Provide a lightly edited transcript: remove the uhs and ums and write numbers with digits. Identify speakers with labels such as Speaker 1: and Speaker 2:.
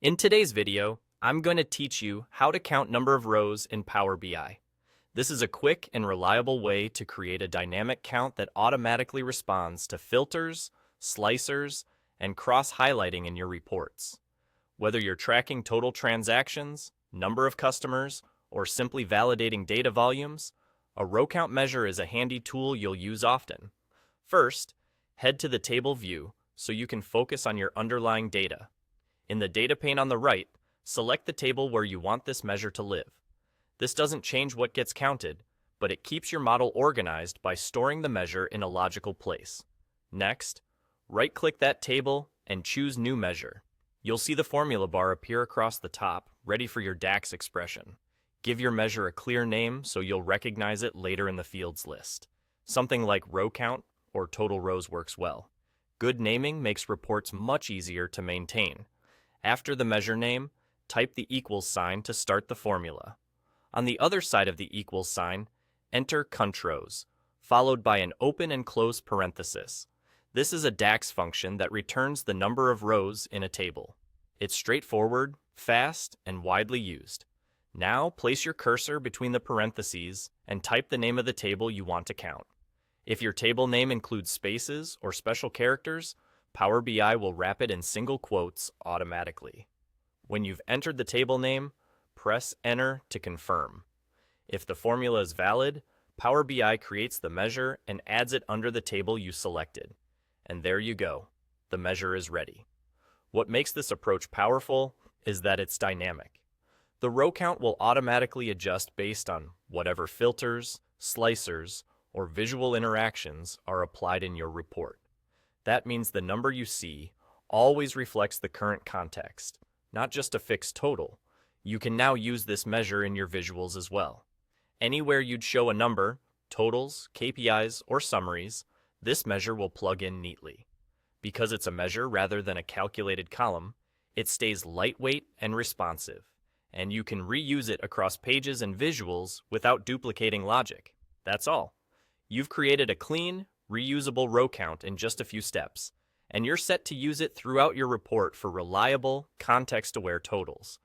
Speaker 1: In today's video, I'm going to teach you how to count number of rows in Power BI. This is a quick and reliable way to create a dynamic count that automatically responds to filters, slicers, and cross-highlighting in your reports. Whether you're tracking total transactions, number of customers, or simply validating data volumes, a row count measure is a handy tool you'll use often. First, head to the table view so you can focus on your underlying data. In the data pane on the right, select the table where you want this measure to live. This doesn't change what gets counted, but it keeps your model organized by storing the measure in a logical place. Next, right-click that table and choose New Measure. You'll see the formula bar appear across the top, ready for your DAX expression. Give your measure a clear name so you'll recognize it later in the fields list. Something like row count or total rows works well. Good naming makes reports much easier to maintain. After the measure name, type the equals sign to start the formula. On the other side of the equals sign, enter countrows, followed by an open and close parenthesis. This is a DAX function that returns the number of rows in a table. It's straightforward, fast, and widely used. Now place your cursor between the parentheses and type the name of the table you want to count. If your table name includes spaces or special characters, Power BI will wrap it in single quotes automatically. When you've entered the table name, press Enter to confirm. If the formula is valid, Power BI creates the measure and adds it under the table you selected. And there you go. The measure is ready. What makes this approach powerful is that it's dynamic. The row count will automatically adjust based on whatever filters, slicers, or visual interactions are applied in your report. That means the number you see always reflects the current context, not just a fixed total. You can now use this measure in your visuals as well. Anywhere you'd show a number, totals, KPIs, or summaries, this measure will plug in neatly. Because it's a measure rather than a calculated column, it stays lightweight and responsive, and you can reuse it across pages and visuals without duplicating logic. That's all. You've created a clean, reusable row count in just a few steps, and you're set to use it throughout your report for reliable, context-aware totals.